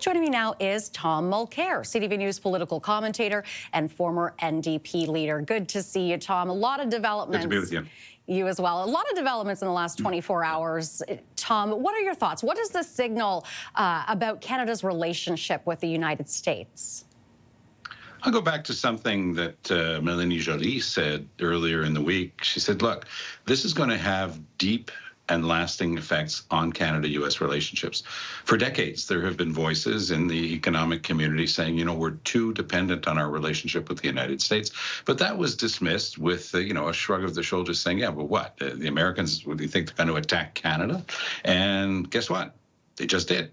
And joining me now is Tom Mulcair, CTV News political commentator and former NDP leader. Good to see you, Tom. A lot of developments. Good to be with you. You as well. A lot of developments in the last 24 hours. Tom, what are your thoughts? What does this signal about Canada's relationship with the United States? I'll go back to something that Mélanie Joly said earlier in the week. She said, look, this is going to have deep and lasting effects on Canada-U.S. relationships. For decades, there have been voices in the economic community saying, you know, we're too dependent on our relationship with the United States. But that was dismissed with, a shrug of the shoulders saying, yeah, well, what? The Americans, what do you think they're going to attack Canada? And guess what? They just did.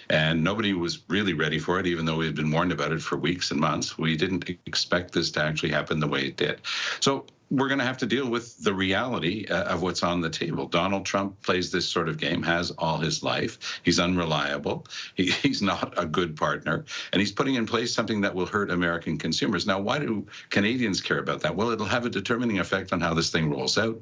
And nobody was really ready for it, even though we had been warned about it for weeks and months. We didn't expect this to actually happen the way it did. So we're going to have to deal with the reality of what's on the table. Donald Trump plays this sort of game, has all his life. He's unreliable. He's not a good partner. And he's putting in place something that will hurt American consumers. Now, why do Canadians care about that? Well, it'll have a determining effect on how this thing rolls out.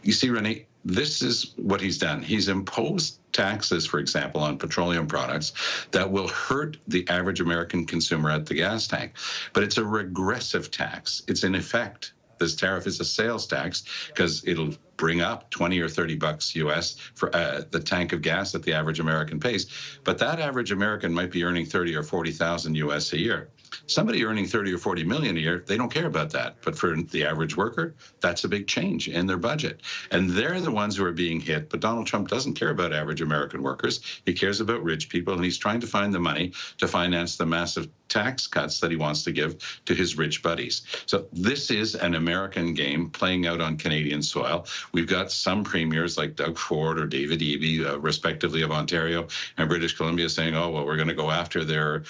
You see, Renee, this is what he's done. He's imposed taxes, for example, on petroleum products that will hurt the average American consumer at the gas tank. But it's a regressive tax. It's in effect, this tariff is a sales tax because it'll bring up 20 or 30 bucks US for the tank of gas that the average American pays. But that average American might be earning 30 or 40,000 US a year. Somebody earning 30 or 40 million a year, they don't care about that. But for the average worker, that's a big change in their budget. And they're the ones who are being hit. But Donald Trump doesn't care about average American workers. He cares about rich people, and he's trying to find the money to finance the massive tax cuts that he wants to give to his rich buddies. So this is an American game playing out on Canadian soil. We've got some premiers like Doug Ford or David Eby, respectively, of Ontario and British Columbia, saying, oh, well, we're going to go after their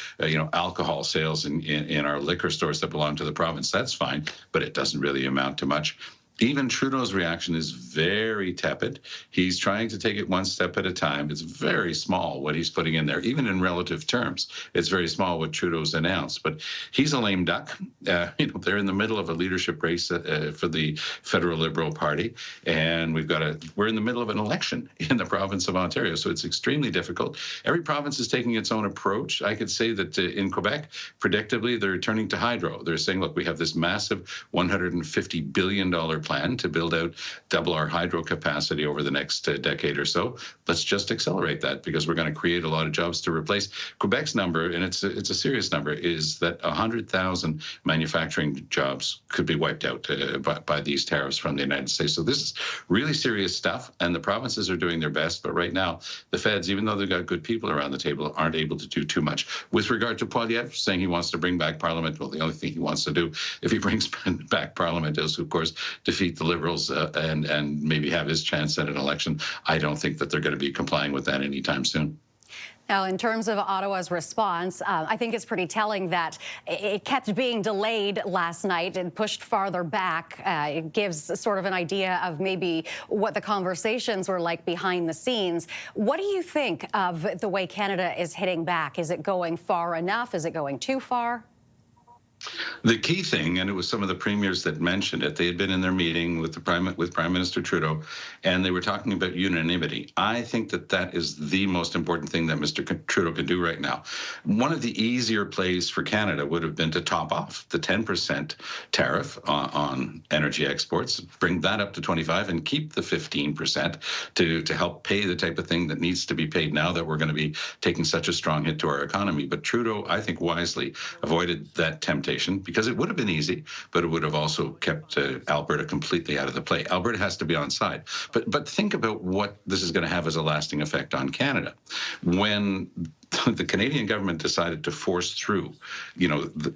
alcohol sales in our liquor stores that belong to the province. That's fine, but it doesn't really amount to much. Even Trudeau's reaction is very tepid. He's trying to take it one step at a time. It's very small what he's putting in there, even in relative terms. It's very small what Trudeau's announced, but he's a lame duck. They're in the middle of a leadership race for the Federal Liberal Party, and we're in the middle of an election in the province of Ontario, so it's extremely difficult. Every province is taking its own approach. I could say that in Quebec, predictably, they're turning to hydro. They're saying, look, we have this massive $150 billion plan to build out double our hydro capacity over the next decade or so. Let's just accelerate that because we're going to create a lot of jobs to replace. Quebec's number, and it's a serious number, is that 100,000 manufacturing jobs could be wiped out by these tariffs from the United States. So this is really serious stuff, and the provinces are doing their best. But right now, the feds, even though they've got good people around the table, aren't able to do too much. With regard to Poilievre saying he wants to bring back Parliament, well, the only thing he wants to do if he brings back Parliament is, of course, defeat the Liberals and maybe have his chance at an election. I don't think that they're going to be complying with that anytime soon. Now, in terms of Ottawa's response, I think it's pretty telling that it kept being delayed last night and pushed farther back. It gives sort of an idea of maybe what the conversations were like behind the scenes. What do you think of the way Canada is hitting back? Is it going far enough? Is it going too far? The key thing, and it was some of the premiers that mentioned it, they had been in their meeting with Prime Minister Trudeau, and they were talking about unanimity. I think that is the most important thing that Mr. Trudeau can do right now. One of the easier plays for Canada would have been to top off the 10% tariff on energy exports, bring that up to 25%, and keep the 15% to help pay the type of thing that needs to be paid now that we're going to be taking such a strong hit to our economy. But Trudeau, I think, wisely avoided that temptation, because it would have been easy, but it would have also kept Alberta completely out of the play. Alberta has to be on side. But think about what this is going to have as a lasting effect on Canada. When the Canadian government decided to force through,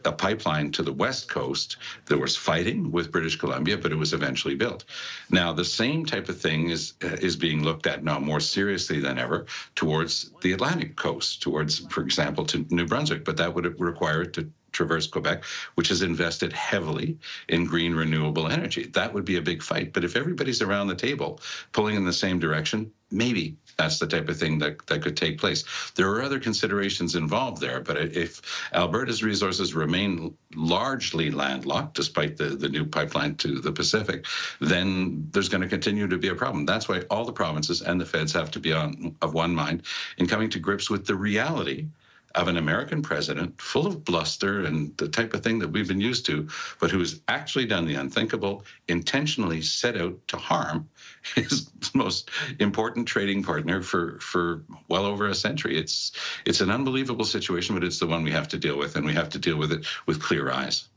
a pipeline to the West Coast, there was fighting with British Columbia, but it was eventually built. Now, the same type of thing is being looked at now more seriously than ever towards the Atlantic coast, towards, for example, to New Brunswick, but that would require it to traverse Quebec, which has invested heavily in green renewable energy. That would be a big fight. But if everybody's around the table pulling in the same direction, maybe that's the type of thing that could take place. There are other considerations involved there, but if Alberta's resources remain largely landlocked, despite the new pipeline to the Pacific, then there's going to continue to be a problem. That's why all the provinces and the feds have to be of one mind in coming to grips with the reality of an American president full of bluster and the type of thing that we've been used to, but who has actually done the unthinkable, intentionally set out to harm his most important trading partner for well over a century. It's an unbelievable situation, but it's the one we have to deal with, and we have to deal with it with clear eyes.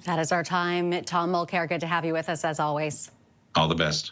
That is our time. Tom Mulcair, good to have you with us as always. All the best.